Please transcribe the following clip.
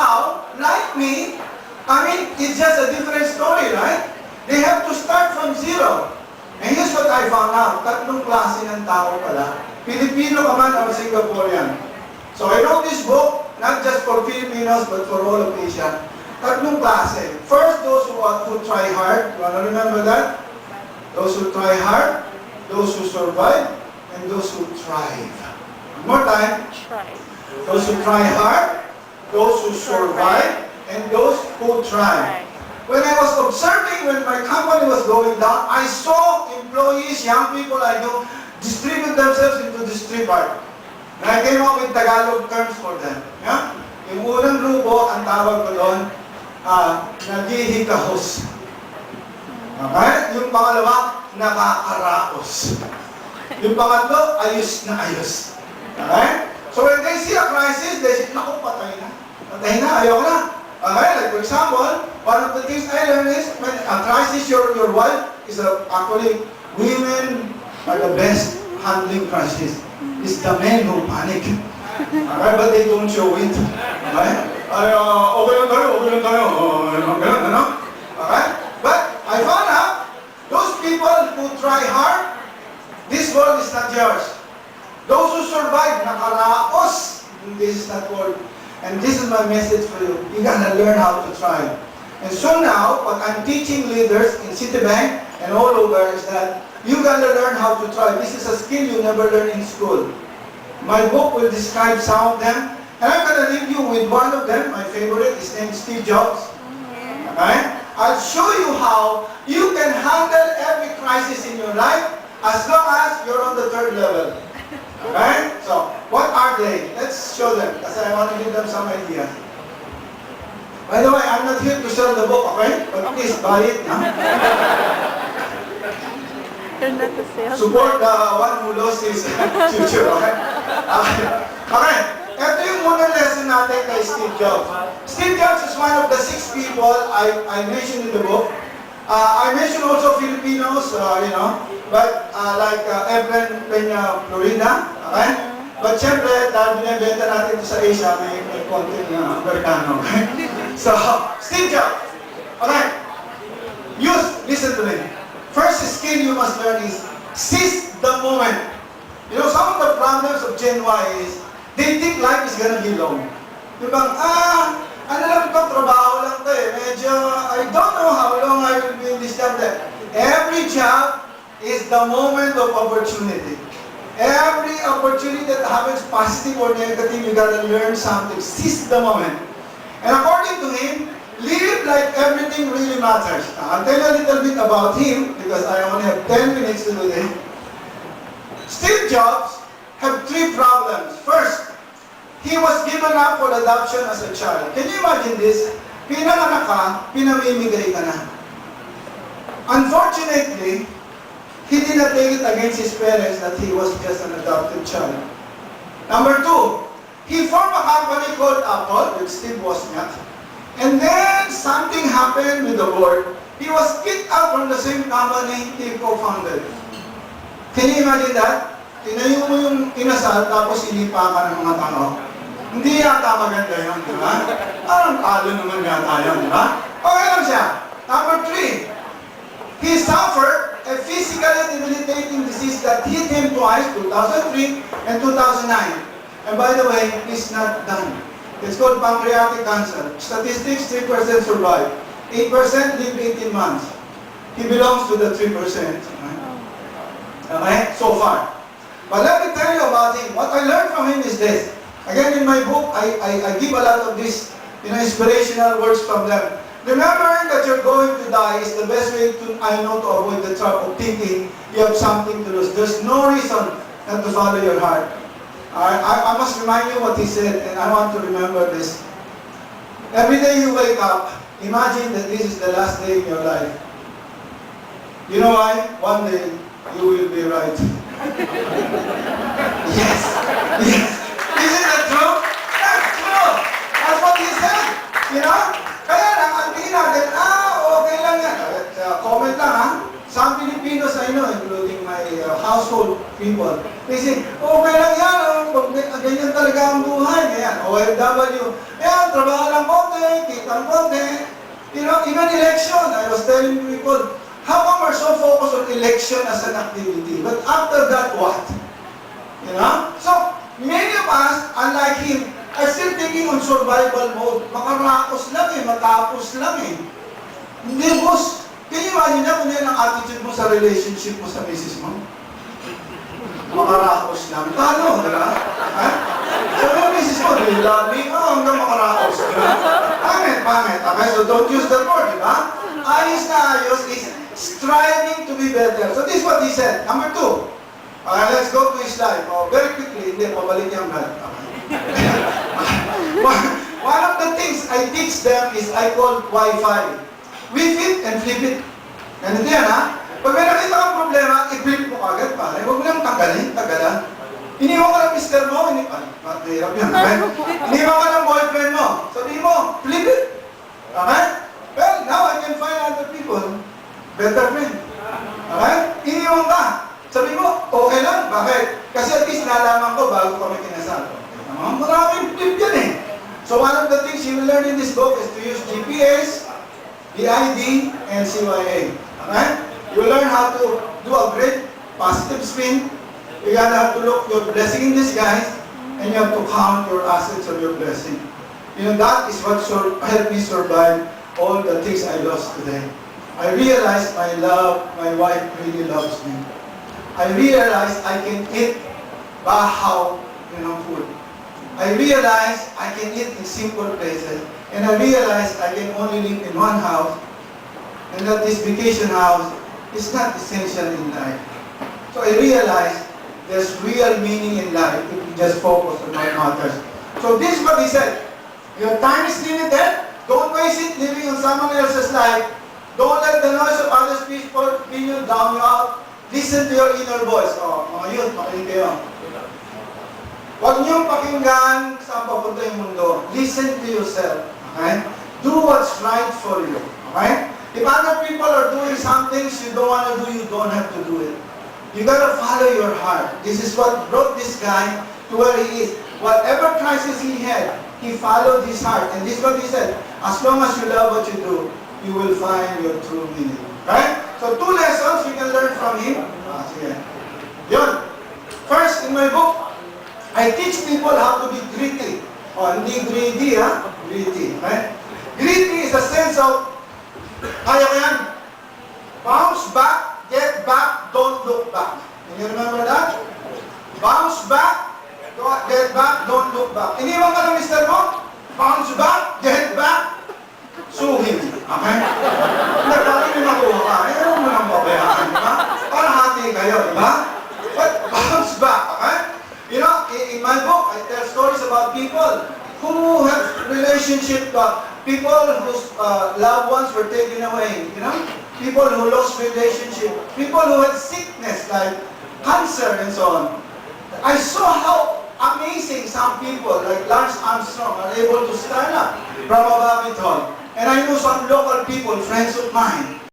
somehow, like me, I mean, it's just a different story, right? They have to start from zero. And here's what I found out. Tatlong klase ng tao pala. Filipino ka man or Singaporean. So I wrote this book, not just for Filipinos, but for all of Asia. Tatlong klase. First, those who try hard. You want to remember that? Those who try hard, those who survive, and those who thrive. One more time. Those who try hard, those who survive, and those who thrive. When I was observing, when my company was going down, I saw employees, young people I know, distribute themselves into this three part. And I came up with Tagalog terms for them. Yeah? Yung unang grupo, ang tawag ko doon, naghihikahos. Okay? Yung pangalawa, nakakaraos. Yung pangatlo, ayos na ayos. Okay? So when they see a crisis, they say, naku, patay na. Patay na, ayoko na. Okay? Like for example, one of the things I learned is, when a crisis, your wife is actually, women are the best handling crisis. It's the men who panic. Okay? But they don't show it. Okay? Okay lang tayo. Ano? Okay? But I found out, those people who try hard, this world is not yours. Those who survive, nakaraos, this is not world. And this is my message for you. You gotta learn how to try. And so now, what I'm teaching leaders in Citibank and all over is that you gotta learn how to try. This is a skill you never learn in school. My book will describe some of them. And I'm gonna leave you with one of them, my favorite, his name is Steve Jobs. Okay? I'll show you how you can handle every crisis in your life as long as you're on the third level. Okay? So, what are they? Let's show them, because I want to give them some ideas. By the way, I'm not here to sell the book, okay? But please buy it. Huh? You're not the salesman. Support the one who lost his future, okay? Okay. Ito yung unang lesson natin kay Steve Jobs. Steve Jobs is one of the 6 people I mentioned in the book. I mentioned also Filipinos, but like Efren Peña, Florida, okay? But syempre, dahil binibenta natin ito sa Asia, may konting Amerikano, okay? So, Steve Jobs, okay? Listen to me. First skill you must learn is seize the moment. You know, some of the problems of Gen Y is, they think life is gonna be long. Yung bang, ano lang ito, trabaho lang ito eh. Medyo, I don't know how long I will be in this job there. Every job is the moment of opportunity. Every opportunity that happens, positive or negative, you gotta learn something. Seize the moment. And according to him, live like everything really matters. I'll tell you a little bit about him, because I only have 10 minutes to do this. Steve Jobs have 3 problems. First, he was given up for adoption as a child. Can you imagine this? Pinanganak ka, pinamimigay ka na. Unfortunately, he did not take it against his parents that he was just an adopted child. Number 2, he formed a company called Apple with Steve Wozniak. And then something happened with the board. He was kicked out from the same company he co-founded. Can you imagine that? Tinayo mo yung inasal, tapos inipa ka ng mga tao. Hindi yata maganda yun, di ba? Parang talo naman yata yun, di ba? Okay lang siya. Number 3, he suffered a physically debilitating disease that hit him twice, 2003 and 2009. And by the way, he's not done. It's called pancreatic cancer. Statistics, 3% survive. 8% live 18 months. He belongs to the 3%. Okay? So far. But let me tell you about him. What I learned from him is this. Again, in my book, I give a lot of these inspirational words from them. Remembering that you're going to die is the best way I know to avoid the trap of thinking you have something to lose. There's no reason not to follow your heart. I must remind you what he said, and I want to remember this. Every day you wake up, imagine that this is the last day in your life. You know why? One day, you will be right. Yes! Yes! Isn't that true? That's true! That's what he said! You know? Kaya lang, ang tingin natin, okay lang yan. Comment lang, ha? Some Filipinos I know, including my household people, they say, okay lang yan, ganyan talaga ang buhay, yan, OFW. Kaya trabaho lang konti, kita ng konti. You know, even election, I was telling people, how come we're so focused on election as an activity? But after that, what? You know? So, many of us, unlike him, are still thinking on survival mode. Makarakos lang eh, matapos lang eh. Hindi, boss. Can you imagine na kung yan ang attitude mo sa relationship mo sa misis mo? Makarakos lang. Paano? Diba? Ha? Sabi mo, misis mo, do you love me? Oo, hanggang makarakos. Diba? Pangit. Okay, so don't use that word, diba? Ayos na ayos is striving to be better. So this is what he said. Number 2. Okay, let's go to his life. Oh, very quickly. Hindi, pabalik niya ang brad. Okay. One of the things I teach them is I call Wi-Fi. Whip it and flip it. Ganito yan, ha? Pag may nakita kang problema, i-flip mo agad, pare. Huwag mo lang tagalan. Iniwan ka ng mister mo, mahirap yan, okay? Iniwan ka ng boyfriend mo. Sabihin mo, flip it. Okay? Well, now I can find other people. Better friend. Okay? Iniwan ka. Sabihin mo, okay lang. Bakit? Kasi at least nalaman ko bago kami kinasal. Maraming flip yan eh. So one of the things you will learn in this book is to use GPS, DID, and CYA. Okay? You learn how to do a great positive spin. You gotta have to look your blessing in disguise, and you have to count your assets of your blessing. You know, that is what helped me survive all the things I lost today. I realized my wife really loves me. I realized I can eat bahaw, food. I realized I can eat in simple places. And I realized I can only live in one house, and that this vacation house is not essential in life. So I realized there's real meaning in life if you just focus on what matters. So this is what he said. Your time is limited. Don't waste it living on someone else's life. Don't let the noise of others' people pin you down you out. Listen to your inner voice. Oh, mga yun, makinig kayo. Huwag niyong pakinggan saan papunta yung mundo. Listen to yourself. Okay? Do what's right for you. Okay? If other people are doing some things you don't want to do, you don't have to do it. You gotta follow your heart. This is what brought this guy to where he is. Whatever crisis he had, he followed his heart. And this is what he said, as long as you love what you do, you will find your true meaning. Right? So 2 lessons we can learn from him. Sige. Yun. First, in my book, I teach people how to be gritty. Hindi greedy, ha? Gritty. Right? Gritty is a sense of, kaya ko yan. Bounce back, get back, don't look back. Can you remember that? Bounce back, get back, don't look back. Iniwan ka ng mister mo? Bounce back, get back, sue him. Okay? Nagpapin yung makuha ka. Ayaw mo nang babayaan, di ba? Para hati kayo, di ba? But bounce back, okay? You know, in my book, I tell stories about people who have relationship, people whose loved ones were taken away, people who lost relationship, people who had sickness like cancer and so on. I saw how amazing some people like Lance Armstrong are able to stand up from a rabbit hole. And I know some local people, friends of mine,